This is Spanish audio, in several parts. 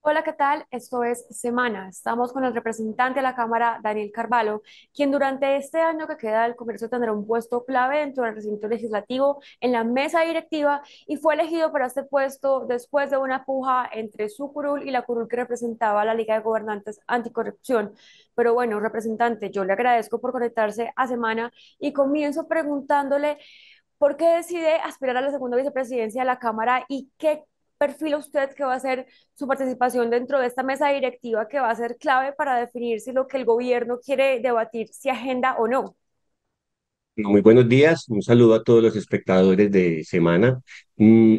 Hola, ¿qué tal? Esto es Semana. Estamos con el representante de la Cámara, Daniel Carvalho, quien durante este año que queda del Congreso tendrá un puesto clave dentro del recinto legislativo en la mesa directiva y fue elegido para este puesto después de una puja entre su curul y la curul que representaba a la Liga de Gobernantes Anticorrupción. Pero bueno, representante, yo le agradezco por conectarse a Semana y comienzo preguntándole por qué decide aspirar a la segunda vicepresidencia de la Cámara y qué perfila usted que va a ser su participación dentro de esta mesa directiva que va a ser clave para definir si lo que el gobierno quiere debatir, si agenda o no. Muy buenos días, un saludo a todos los espectadores de Semana. Mm,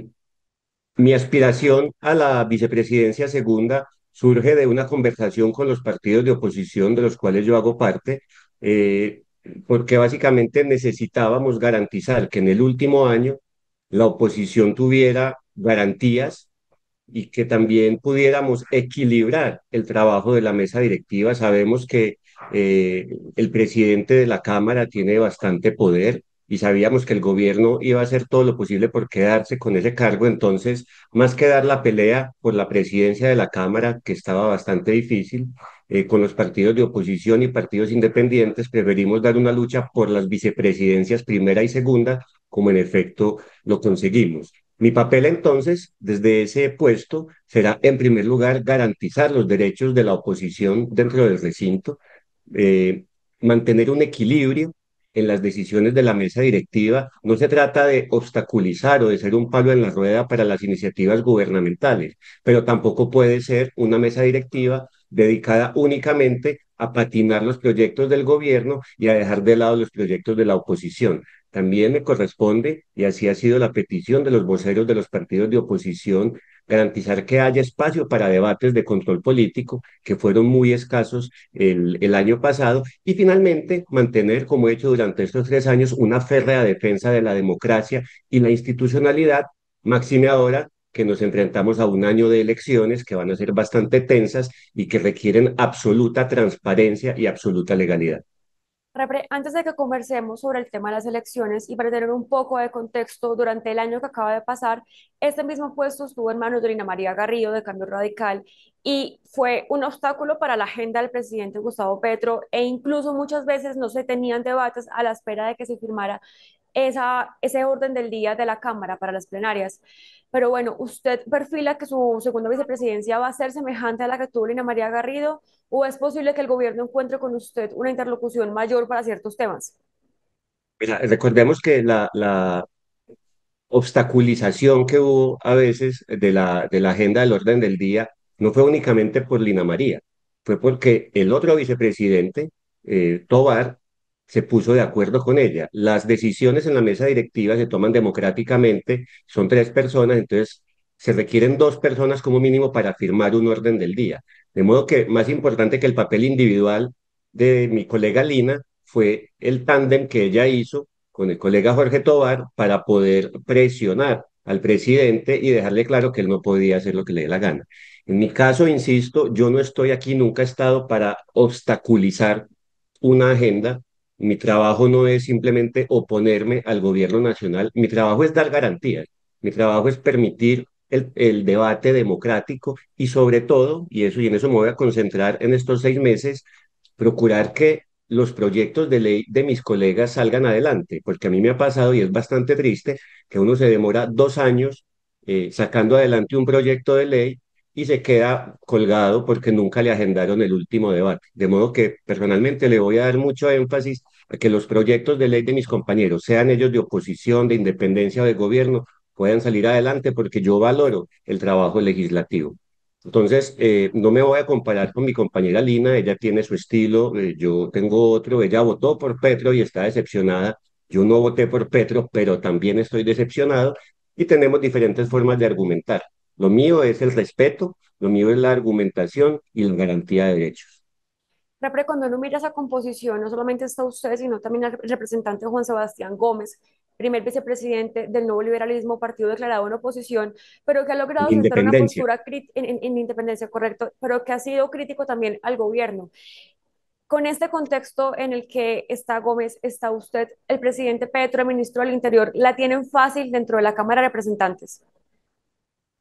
Mi aspiración a la vicepresidencia segunda surge de una conversación con los partidos de oposición de los cuales yo hago parte, eh, porque básicamente necesitábamos garantizar que en el último año la oposición tuviera garantías y que también pudiéramos equilibrar el trabajo de la mesa directiva. Sabemos que el presidente de la Cámara tiene bastante poder y sabíamos que el gobierno iba a hacer todo lo posible por quedarse con ese cargo. Entonces, más que dar la pelea por la presidencia de la Cámara, que estaba bastante difícil, con los partidos de oposición y partidos independientes, preferimos dar una lucha por las vicepresidencias primera y segunda, como en efecto lo conseguimos. Mi papel entonces, desde ese puesto, será en primer lugar garantizar los derechos de la oposición dentro del recinto, eh, mantener un equilibrio en las decisiones de la mesa directiva. No se trata de obstaculizar o de ser un palo en la rueda para las iniciativas gubernamentales, pero tampoco puede ser una mesa directiva dedicada únicamente a patinar los proyectos del gobierno y a dejar de lado los proyectos de la oposición. También me corresponde, y así ha sido la petición de los voceros de los partidos de oposición, garantizar que haya espacio para debates de control político, que fueron muy escasos el año pasado, y finalmente mantener, como he hecho durante estos 3 años, una férrea defensa de la democracia y la institucionalidad, máxime ahora que nos enfrentamos a un año de elecciones que van a ser bastante tensas y que requieren absoluta transparencia y absoluta legalidad. Antes de que conversemos sobre el tema de las elecciones y para tener un poco de contexto, durante el año que acaba de pasar, este mismo puesto estuvo en manos de Lina María Garrido de Cambio Radical y fue un obstáculo para la agenda del presidente Gustavo Petro e incluso muchas veces no se tenían debates a la espera de que se firmara ese orden del día de la Cámara para las plenarias. Pero bueno, ¿usted perfila que su segunda vicepresidencia va a ser semejante a la que tuvo Lina María Garrido o es posible que el gobierno encuentre con usted una interlocución mayor para ciertos temas? Mira, recordemos que la obstaculización que hubo a veces de la agenda del orden del día no fue únicamente por Lina María, fue porque el otro vicepresidente, Tobar, se puso de acuerdo con ella. Las decisiones en la mesa directiva se toman democráticamente, son 3 personas, entonces se requieren 2 personas como mínimo para firmar un orden del día. De modo que más importante que el papel individual de mi colega Lina fue el tándem que ella hizo con el colega Jorge Tobar para poder presionar al presidente y dejarle claro que él no podía hacer lo que le dé la gana. En mi caso, insisto, yo no estoy aquí, nunca he estado para obstaculizar una agenda. Mi trabajo no es simplemente oponerme al gobierno nacional, mi trabajo es dar garantías, mi trabajo es permitir el debate democrático y sobre todo, y en eso me voy a concentrar en estos 6 meses, procurar que los proyectos de ley de mis colegas salgan adelante, porque a mí me ha pasado y es bastante triste que uno se demora 2 años sacando adelante un proyecto de ley y se queda colgado porque nunca le agendaron el último debate. De modo que personalmente le voy a dar mucho énfasis a que los proyectos de ley de mis compañeros, sean ellos de oposición, de independencia o de gobierno, puedan salir adelante porque yo valoro el trabajo legislativo. Entonces, no me voy a comparar con mi compañera Lina, ella tiene su estilo, yo tengo otro, ella votó por Petro y está decepcionada, yo no voté por Petro, pero también estoy decepcionado y tenemos diferentes formas de argumentar. Lo mío es el respeto, lo mío es la argumentación y la garantía de derechos. Repre, cuando uno mira esa composición, no solamente está usted, sino también el representante Juan Sebastián Gómez, primer vicepresidente del nuevo liberalismo, partido declarado en oposición, pero que ha logrado sentar una Independencia. postura en independencia, correcto, pero que ha sido crítico también al gobierno. Con este contexto en el que está Gómez, está usted, el presidente Petro, el ministro del Interior, la tienen fácil dentro de la Cámara de Representantes.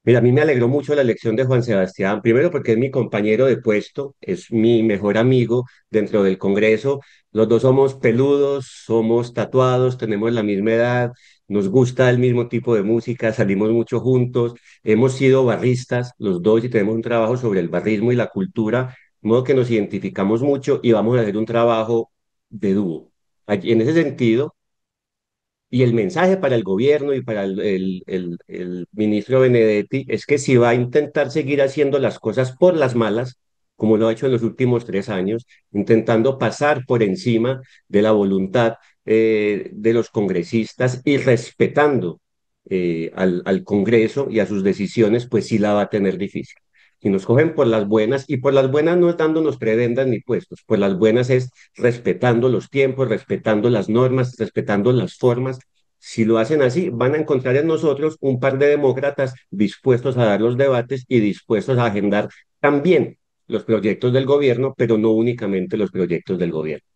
Mira, a mí me alegró mucho la elección de Juan Sebastián, primero porque es mi compañero de puesto, es mi mejor amigo dentro del Congreso. Los dos somos peludos, somos tatuados, tenemos la misma edad, nos gusta el mismo tipo de música, salimos mucho juntos, hemos sido barristas los dos y tenemos un trabajo sobre el barrismo y la cultura, de modo que nos identificamos mucho y vamos a hacer un trabajo de dúo. En ese sentido, y el mensaje para el gobierno y para el ministro Benedetti es que si va a intentar seguir haciendo las cosas por las malas, como lo ha hecho en los últimos 3 años, intentando pasar por encima de la voluntad de los congresistas y respetando al Congreso y a sus decisiones, pues sí la va a tener difícil. Si nos cogen por las buenas, y por las buenas no es dándonos prebendas ni puestos, por las buenas es respetando los tiempos, respetando las normas, respetando las formas. Si lo hacen así, van a encontrar en nosotros un par de demócratas dispuestos a dar los debates y dispuestos a agendar también los proyectos del gobierno, pero no únicamente los proyectos del gobierno.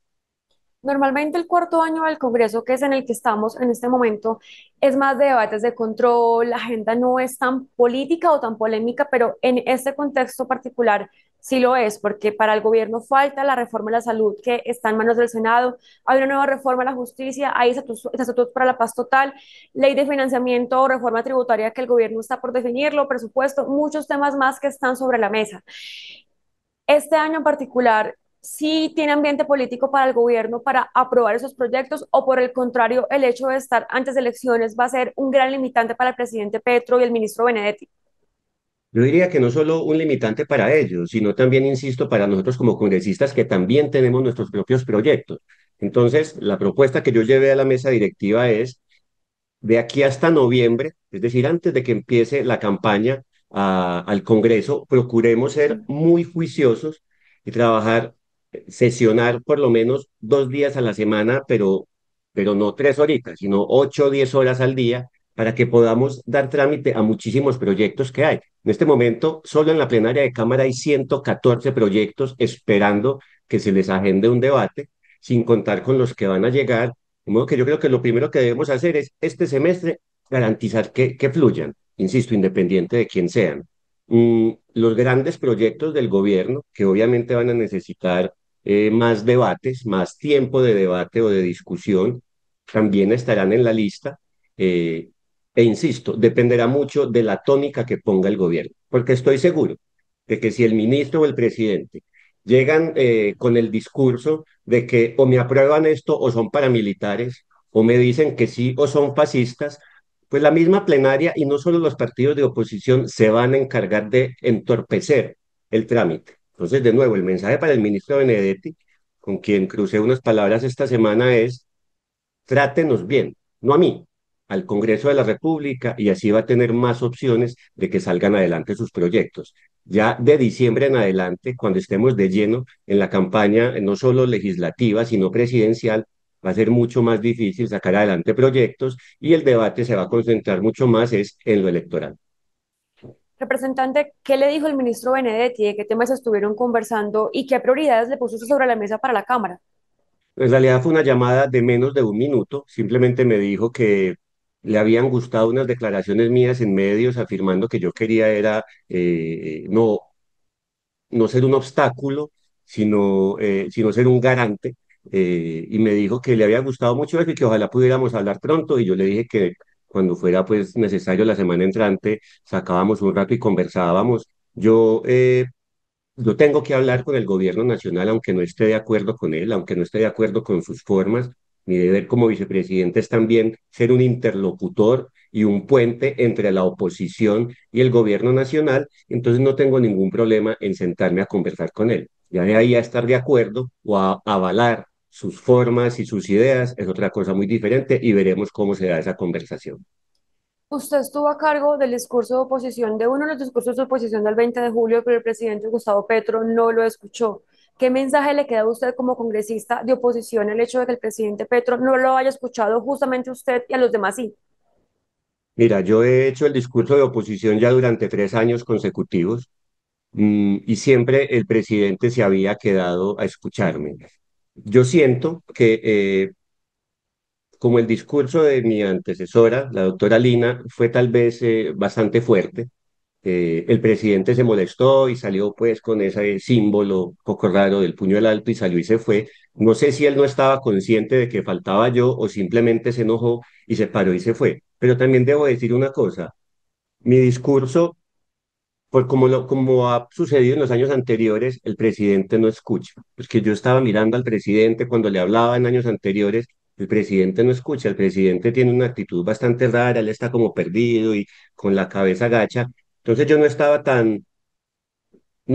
Normalmente el cuarto año del Congreso, que es en el que estamos en este momento, es más de debates de control, la agenda no es tan política o tan polémica, pero en este contexto particular sí lo es, porque para el gobierno falta la reforma de la salud que está en manos del Senado, hay una nueva reforma de la justicia, hay estatutos para la paz total, ley de financiamiento o reforma tributaria que el gobierno está por definirlo, presupuesto, muchos temas más que están sobre la mesa. Este año en particular, ¿sí tiene ambiente político para el gobierno para aprobar esos proyectos o por el contrario, el hecho de estar antes de elecciones va a ser un gran limitante para el presidente Petro y el ministro Benedetti? Yo diría que no solo un limitante para ellos, sino también, insisto, para nosotros como congresistas que también tenemos nuestros propios proyectos. Entonces, la propuesta que yo llevé a la mesa directiva es de aquí hasta noviembre, es decir, antes de que empiece la campaña al Congreso, procuremos ser muy juiciosos y trabajar, sesionar por lo menos 2 días a la semana, pero no 3 horitas, sino 8 o 10 horas al día, para que podamos dar trámite a muchísimos proyectos que hay. En este momento, solo en la plenaria de Cámara hay 114 proyectos esperando que se les agende un debate, sin contar con los que van a llegar, de modo que yo creo que lo primero que debemos hacer es este semestre garantizar que fluyan, insisto, independiente de quién sean. Los grandes proyectos del gobierno, que obviamente van a necesitar más debates, más tiempo de debate o de discusión, también estarán en la lista. eh, e insisto, dependerá mucho de la tónica que ponga el gobierno, porque estoy seguro de que si el ministro o el presidente llegan con el discurso de que o me aprueban esto o son paramilitares, o me dicen que sí o son fascistas, pues la misma plenaria y no solo los partidos de oposición se van a encargar de entorpecer el trámite. Entonces, de nuevo, el mensaje para el ministro Benedetti, con quien crucé unas palabras esta semana, es trátenos bien, no a mí, al Congreso de la República, y así va a tener más opciones de que salgan adelante sus proyectos. Ya de diciembre en adelante, cuando estemos de lleno en la campaña, no solo legislativa, sino presidencial, va a ser mucho más difícil sacar adelante proyectos y el debate se va a concentrar mucho más es en lo electoral. Representante, ¿qué le dijo el ministro Benedetti? ¿De qué temas estuvieron conversando y qué prioridades le puso usted sobre la mesa para la Cámara? En realidad fue una llamada de menos de un minuto. Simplemente me dijo que le habían gustado unas declaraciones mías en medios afirmando que yo quería era no ser un obstáculo, sino ser un garante. Y me dijo que le había gustado mucho eso y que ojalá pudiéramos hablar pronto. Y yo le dije que cuando fuera pues necesario la semana entrante, sacábamos un rato y conversábamos. Yo tengo que hablar con el gobierno nacional, aunque no esté de acuerdo con él, aunque no esté de acuerdo con sus formas. Mi deber como vicepresidente es también ser un interlocutor y un puente entre la oposición y el gobierno nacional. Entonces no tengo ningún problema en sentarme a conversar con él. Ya de ahí a estar de acuerdo o a avalar sus formas y sus ideas es otra cosa muy diferente y veremos cómo se da esa conversación. Usted estuvo a cargo del discurso de oposición, de uno de los discursos de oposición del 20 de julio, pero el presidente Gustavo Petro no lo escuchó. ¿Qué mensaje le queda a usted como congresista de oposición el hecho de que el presidente Petro no lo haya escuchado justamente a usted y a los demás sí? Mira, yo he hecho el discurso de oposición ya durante 3 años consecutivos. Y siempre el presidente se había quedado a escucharme. Yo siento que como el discurso de mi antecesora, la doctora Lina, fue tal vez bastante fuerte, El presidente se molestó y salió pues con ese símbolo poco raro del puño al alto y salió y se fue. No sé si él no estaba consciente de que faltaba yo o simplemente se enojó y se paró y se fue. Pero también debo decir una cosa, mi discurso, por como ha sucedido en los años anteriores, el presidente no escucha. Pues que yo estaba mirando al presidente cuando le hablaba en años anteriores, el presidente no escucha, el presidente tiene una actitud bastante rara, él está como perdido y con la cabeza gacha. Entonces yo no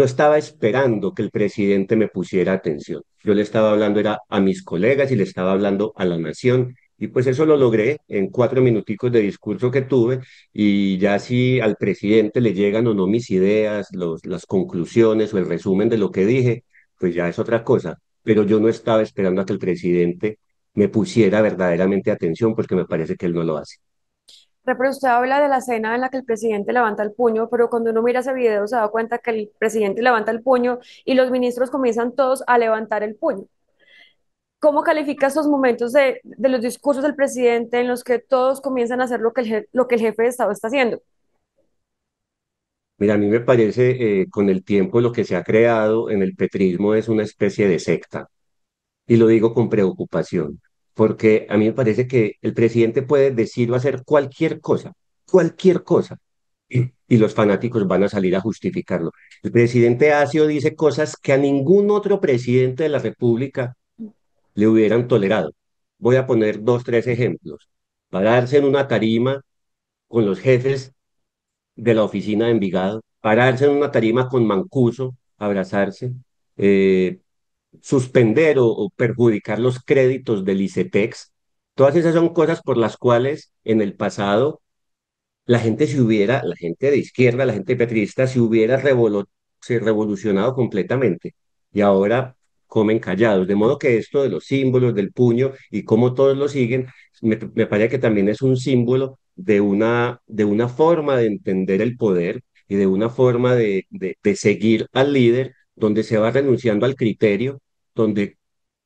estaba esperando que el presidente me pusiera atención. Yo le estaba hablando era a mis colegas y le estaba hablando a la nación. Y pues eso lo logré en 4 minuticos de discurso que tuve. Y ya si al presidente le llegan o no mis ideas, las conclusiones o el resumen de lo que dije, pues ya es otra cosa. Pero yo no estaba esperando a que el presidente me pusiera verdaderamente atención porque me parece que él no lo hace. Pero usted habla de la escena en la que el presidente levanta el puño, pero cuando uno mira ese video se da cuenta que el presidente levanta el puño y los ministros comienzan todos a levantar el puño. ¿Cómo califica estos momentos de los discursos del presidente en los que todos comienzan a hacer lo que el jefe de Estado está haciendo? Mira, a mí me parece, con el tiempo lo que se ha creado en el petrismo es una especie de secta. Y lo digo con preocupación, porque a mí me parece que el presidente puede decir o hacer cualquier cosa, y los fanáticos van a salir a justificarlo. El presidente hace o dice cosas que a ningún otro presidente de la República le hubieran tolerado. Voy a poner dos, tres ejemplos. Pararse en una tarima con los jefes de la oficina de Envigado, pararse en una tarima con Mancuso, abrazarse, eh, suspender o perjudicar los créditos del ICETEX. Todas esas son cosas por las cuales en el pasado la gente de izquierda, la gente petrista, se revolucionado completamente y ahora comen callados. De modo que esto de los símbolos del puño y cómo todos lo siguen, me parece que también es un símbolo de una forma de entender el poder y de una forma de seguir al líder, donde se va renunciando al criterio, donde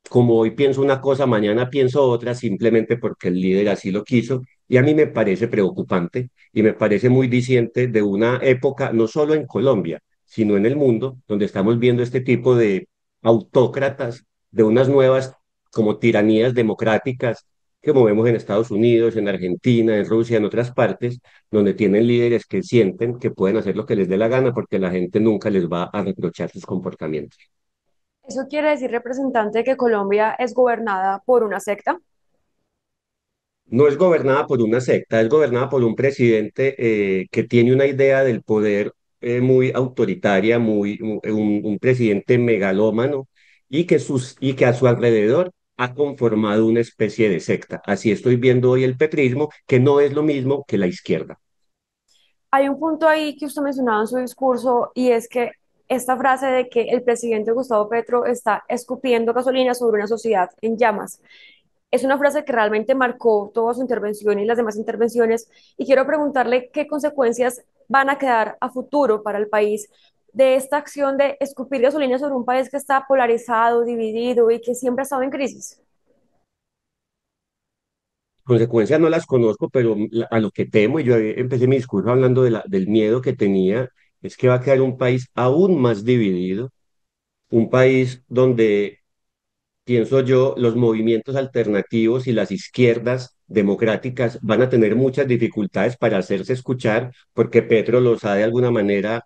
como hoy pienso una cosa, mañana pienso otra, simplemente porque el líder así lo quiso. Y a mí me parece preocupante y me parece muy diciente de una época, no solo en Colombia, sino en el mundo, donde estamos viendo este tipo de autócratas, de unas nuevas como tiranías democráticas, como vemos en Estados Unidos, en Argentina, en Rusia, en otras partes, donde tienen líderes que sienten que pueden hacer lo que les dé la gana porque la gente nunca les va a reprochar sus comportamientos. ¿Eso quiere decir, representante, que Colombia es gobernada por una secta? No es gobernada por una secta, es gobernada por un presidente que tiene una idea del poder muy autoritaria, un presidente megalómano y que a su alrededor ha conformado una especie de secta. Así estoy viendo hoy el petrismo, que no es lo mismo que la izquierda. Hay un punto ahí que usted mencionaba en su discurso y es que esta frase de que el presidente Gustavo Petro está escupiendo gasolina sobre una sociedad en llamas es una frase que realmente marcó toda su intervención y las demás intervenciones. Y quiero preguntarle qué consecuencias van a quedar a futuro para el país de esta acción de escupir gasolina sobre un país que está polarizado, dividido y que siempre ha estado en crisis. Consecuencias no las conozco, pero a lo que temo, y yo empecé mi discurso hablando del miedo que tenía, es que va a quedar un país aún más dividido, un país donde pienso yo, los movimientos alternativos y las izquierdas democráticas van a tener muchas dificultades para hacerse escuchar porque Petro los ha de alguna manera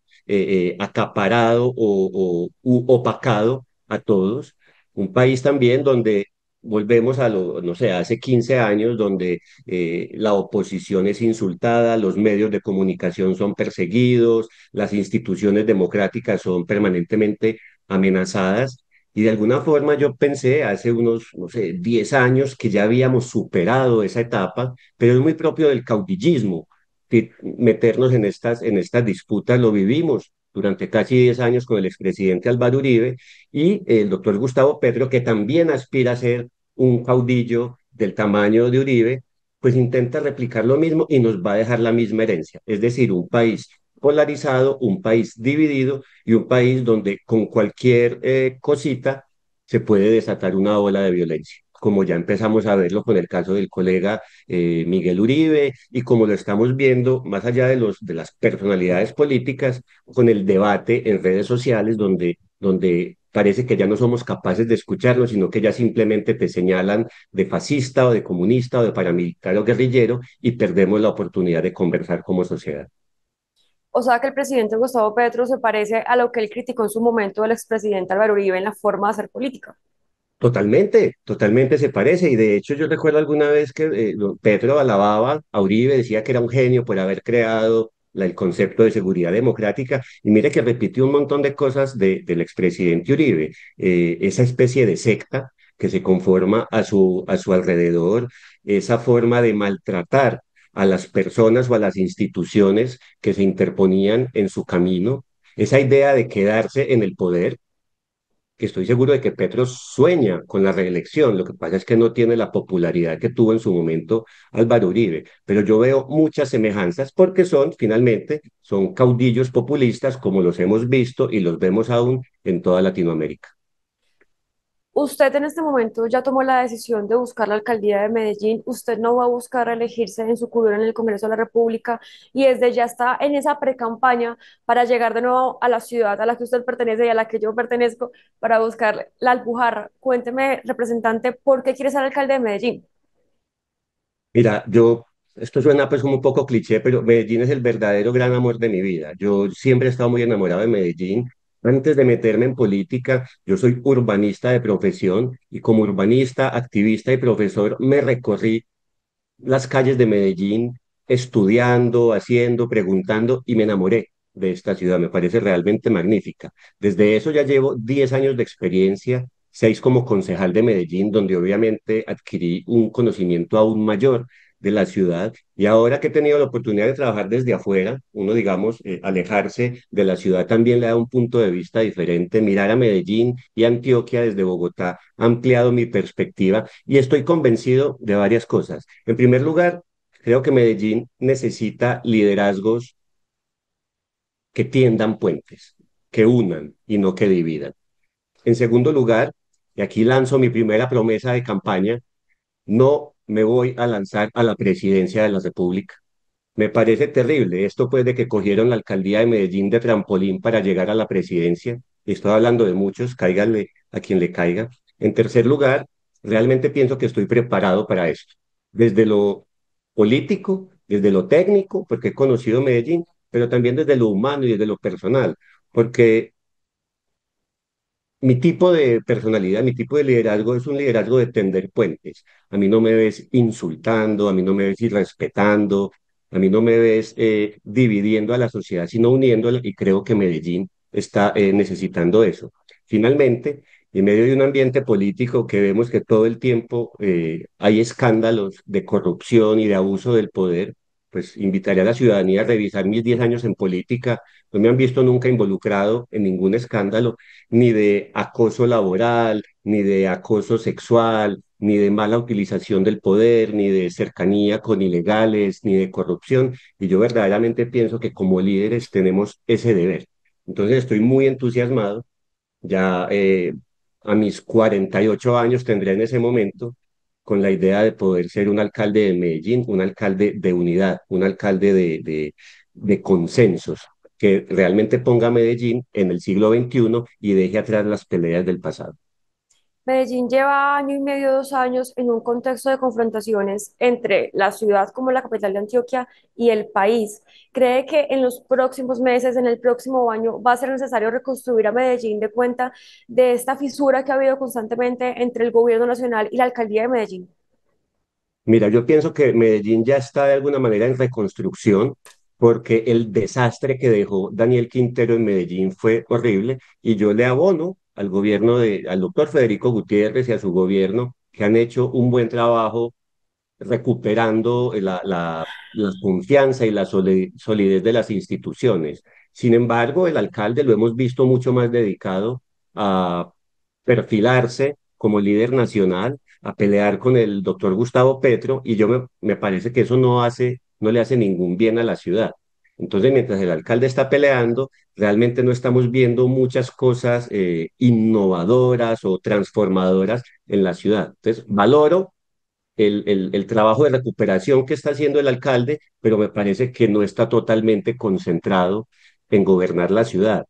acaparado o opacado a todos. Un país también donde volvemos a lo, no sé, hace 15 años, donde la oposición es insultada, los medios de comunicación son perseguidos, las instituciones democráticas son permanentemente amenazadas y de alguna forma yo pensé hace unos, no sé, 10 años que ya habíamos superado esa etapa, pero es muy propio del caudillismo que meternos en estas disputas. Lo vivimos durante casi 10 años con el expresidente Álvaro Uribe y el doctor Gustavo Petro, que también aspira a ser un caudillo del tamaño de Uribe, pues intenta replicar lo mismo y nos va a dejar la misma herencia, es decir, un país polarizado, un país dividido y un país donde con cualquier cosita se puede desatar una ola de violencia. como ya empezamos a verlo con el caso del colega Miguel Uribe, y como lo estamos viendo más allá de de las personalidades políticas, con el debate en redes sociales, donde parece que ya no somos capaces de escucharlo, sino que ya simplemente te señalan de fascista o de comunista o de paramilitar o guerrillero y perdemos la oportunidad de conversar como sociedad. O sea que el presidente Gustavo Petro se parece a lo que él criticó en su momento del expresidente Álvaro Uribe en la forma de hacer política. Totalmente, totalmente se parece. Y de hecho yo recuerdo alguna vez que Petro alababa a Uribe, decía que era un genio por haber creado el concepto de seguridad democrática. Y mire que repitió un montón de cosas del expresidente Uribe. Esa especie de secta que se conforma a su alrededor, esa forma de maltratar a las personas o a las instituciones que se interponían en su camino, esa idea de quedarse en el poder, que estoy seguro de que Petro sueña con la reelección. Lo que pasa es que no tiene la popularidad que tuvo en su momento Álvaro Uribe, pero yo veo muchas semejanzas porque son caudillos populistas como los hemos visto y los vemos aún en toda Latinoamérica. Usted en este momento ya tomó la decisión de buscar la alcaldía de Medellín. Usted no va a buscar reelegirse en su curul en el Congreso de la República y desde ya está en esa precampaña para llegar de nuevo a la ciudad a la que usted pertenece y a la que yo pertenezco para buscar la Alpujarra. Cuénteme, representante, ¿por qué quiere ser alcalde de Medellín? Mira, esto suena pues como un poco cliché, pero Medellín es el verdadero gran amor de mi vida. Yo siempre he estado muy enamorado de Medellín. Antes de meterme en política, yo soy urbanista de profesión y como urbanista, activista y profesor me recorrí las calles de Medellín estudiando, haciendo, preguntando y me enamoré de esta ciudad. Me parece realmente magnífica. Desde eso ya llevo 10 años de experiencia, 6 como concejal de Medellín, donde obviamente adquirí un conocimiento aún mayor de la ciudad. Y ahora que he tenido la oportunidad de trabajar desde afuera, uno, digamos, alejarse de la ciudad también le da un punto de vista diferente. Mirar a Medellín y Antioquia desde Bogotá ha ampliado mi perspectiva y estoy convencido de varias cosas. En primer lugar, creo que Medellín necesita liderazgos que tiendan puentes, que unan y no que dividan. En segundo lugar, y aquí lanzo mi primera promesa de campaña, no me voy a lanzar a la presidencia de la República. Me parece terrible esto pues de que cogieron la alcaldía de Medellín de trampolín para llegar a la presidencia. Y estoy hablando de muchos, cáiganle a quien le caiga. En tercer lugar, realmente pienso que estoy preparado para esto. Desde lo político, desde lo técnico, porque he conocido Medellín, pero también desde lo humano y desde lo personal, porque mi tipo de personalidad, mi tipo de liderazgo es un liderazgo de tender puentes. A mí no me ves insultando, a mí no me ves irrespetando, a mí no me ves dividiendo a la sociedad, sino uniéndola y creo que Medellín está necesitando eso. Finalmente, en medio de un ambiente político que vemos que todo el tiempo hay escándalos de corrupción y de abuso del poder, pues invitaría a la ciudadanía a revisar mis 10 años en política. No me han visto nunca involucrado en ningún escándalo ni de acoso laboral, ni de acoso sexual, ni de mala utilización del poder, ni de cercanía con ilegales, ni de corrupción. Y yo verdaderamente pienso que como líderes tenemos ese deber. Entonces estoy muy entusiasmado. Ya a mis 48 años tendré en ese momento con la idea de poder ser un alcalde de Medellín, un alcalde de unidad, un alcalde de consensos, que realmente ponga a Medellín en el siglo XXI y deje atrás las peleas del pasado. Medellín lleva año y medio, 2 años en un contexto de confrontaciones entre la ciudad como la capital de Antioquia y el país. ¿Cree que en los próximos meses, en el próximo año, va a ser necesario reconstruir a Medellín de cuenta de esta fisura que ha habido constantemente entre el gobierno nacional y la alcaldía de Medellín? Mira, yo pienso que Medellín ya está de alguna manera en reconstrucción porque el desastre que dejó Daniel Quintero en Medellín fue horrible y yo le abono al al doctor Federico Gutiérrez y a su gobierno que han hecho un buen trabajo recuperando la confianza y la solidez de las instituciones. Sin embargo, el alcalde lo hemos visto mucho más dedicado a perfilarse como líder nacional, a pelear con el doctor Gustavo Petro, y me parece que eso no le hace ningún bien a la ciudad. Entonces, mientras el alcalde está peleando, realmente no estamos viendo muchas cosas innovadoras o transformadoras en la ciudad. Entonces, valoro el trabajo de recuperación que está haciendo el alcalde, pero me parece que no está totalmente concentrado en gobernar la ciudad.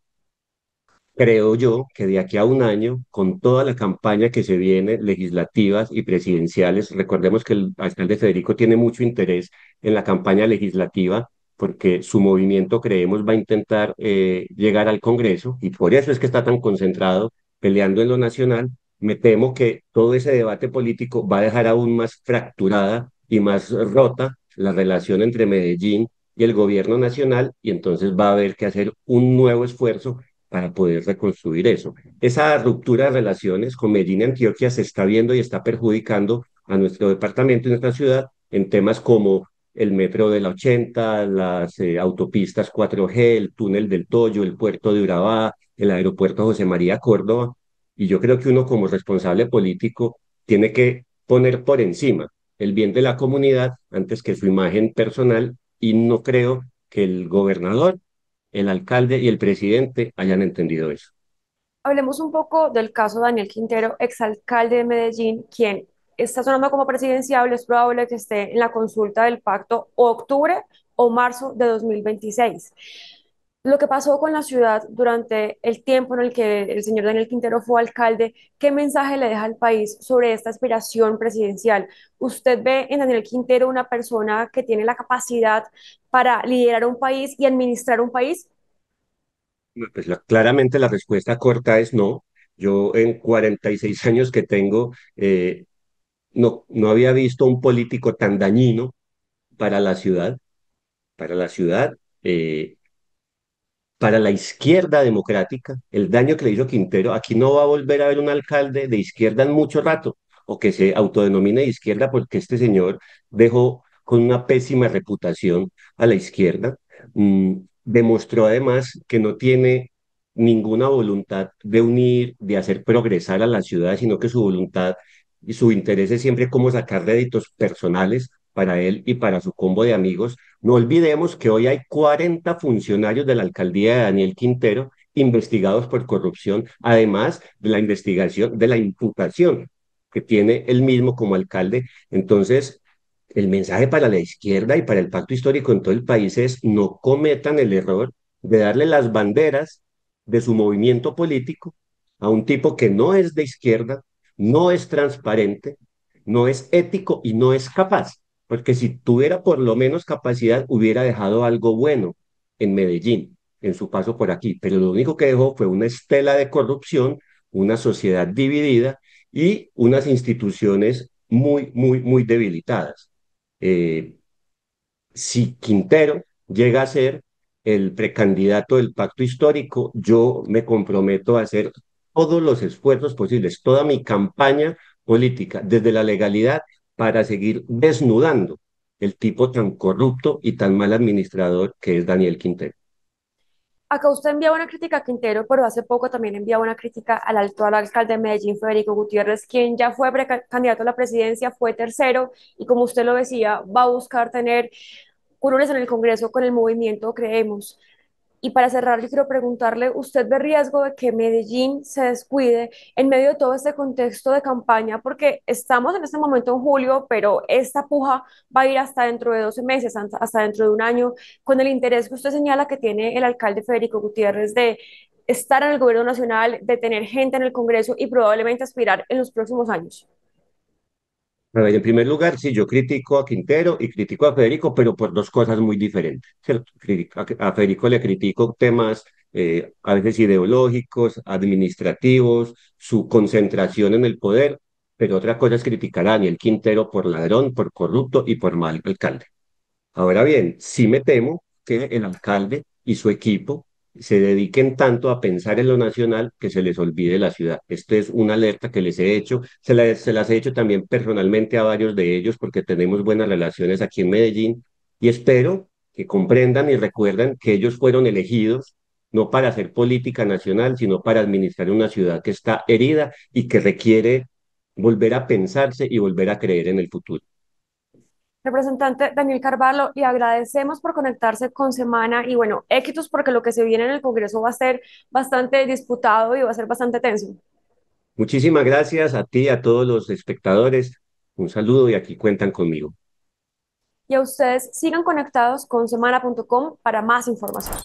Creo yo que de aquí a un año, con toda la campaña que se viene, legislativas y presidenciales, recordemos que el alcalde Federico tiene mucho interés en la campaña legislativa, porque su movimiento, creemos, va a intentar llegar al Congreso, y por eso es que está tan concentrado peleando en lo nacional. Me temo que todo ese debate político va a dejar aún más fracturada y más rota la relación entre Medellín y el gobierno nacional, y entonces va a haber que hacer un nuevo esfuerzo para poder reconstruir eso. Esa ruptura de relaciones con Medellín y Antioquia se está viendo y está perjudicando a nuestro departamento y nuestra ciudad en temas como el metro de la 80, las autopistas 4G, el túnel del Toyo, el puerto de Urabá, el aeropuerto José María Córdoba. Y yo creo que uno como responsable político tiene que poner por encima el bien de la comunidad antes que su imagen personal, y no creo que el gobernador, el alcalde y el presidente hayan entendido eso. Hablemos un poco del caso Daniel Quintero, exalcalde de Medellín, quien está sonando como presidenciable. Es probable que esté en la consulta del pacto o octubre o marzo de 2026. Lo que pasó con la ciudad durante el tiempo en el que el señor Daniel Quintero fue alcalde, ¿qué mensaje le deja al país sobre esta aspiración presidencial? ¿Usted ve en Daniel Quintero una persona que tiene la capacidad para liderar un país y administrar un país? Pues claramente la respuesta corta es no. Yo en 46 años que tengo, no había visto un político tan dañino para la ciudad, para la ciudad. eh, para la izquierda democrática, el daño que le hizo Quintero. Aquí no va a volver a haber un alcalde de izquierda en mucho rato, o que se autodenomine de izquierda, porque este señor dejó con una pésima reputación a la izquierda. Demostró además que no tiene ninguna voluntad de unir, de hacer progresar a la ciudad, sino que su voluntad y su interés es siempre cómo sacar réditos personales para él y para su combo de amigos. No olvidemos que hoy hay 40 funcionarios de la alcaldía de Daniel Quintero investigados por corrupción, además de la investigación, de la imputación que tiene él mismo como alcalde. Entonces, el mensaje para la izquierda y para el pacto histórico en todo el país es: no cometan el error de darle las banderas de su movimiento político a un tipo que no es de izquierda, no es transparente, no es ético y no es capaz. Porque si tuviera por lo menos capacidad, hubiera dejado algo bueno en Medellín, en su paso por aquí. Pero lo único que dejó fue una estela de corrupción, una sociedad dividida y unas instituciones muy, muy, muy debilitadas. Eh, si Quintero llega a ser el precandidato del pacto histórico, yo me comprometo a hacer todos los esfuerzos posibles, toda mi campaña política, desde la legalidad, para seguir desnudando el tipo tan corrupto y tan mal administrador que es Daniel Quintero. Acá usted enviaba una crítica a Quintero, pero hace poco también enviaba una crítica al actual alcalde de Medellín, Federico Gutiérrez, quien ya fue candidato a la presidencia, fue tercero y como usted lo decía, va a buscar tener curules en el Congreso con el movimiento Creemos. Y para cerrar, yo quiero preguntarle, ¿usted ve riesgo de que Medellín se descuide en medio de todo este contexto de campaña? Porque estamos en este momento en julio, pero esta puja va a ir hasta dentro de 12 meses, hasta dentro de un año, con el interés que usted señala que tiene el alcalde Federico Gutiérrez de estar en el gobierno nacional, de tener gente en el Congreso y probablemente aspirar en los próximos años. A ver, en primer lugar, sí, yo critico a Quintero y critico a Federico, pero por dos cosas muy diferentes, ¿cierto? A Federico le critico temas a veces ideológicos, administrativos, su concentración en el poder, pero otra cosa es criticar a Daniel Quintero por ladrón, por corrupto y por mal alcalde. Ahora bien, sí me temo que el alcalde y su equipo se dediquen tanto a pensar en lo nacional que se les olvide la ciudad. Esta es una alerta que les he hecho, se las he hecho también personalmente a varios de ellos porque tenemos buenas relaciones aquí en Medellín, y espero que comprendan y recuerden que ellos fueron elegidos no para hacer política nacional, sino para administrar una ciudad que está herida y que requiere volver a pensarse y volver a creer en el futuro. Representante Daniel Carvalho, y agradecemos por conectarse con Semana y bueno, éxitos porque lo que se viene en el Congreso va a ser bastante disputado y va a ser bastante tenso. Muchísimas gracias a ti, a todos los espectadores. Un saludo y aquí cuentan conmigo. Y a ustedes sigan conectados con semana.com para más información.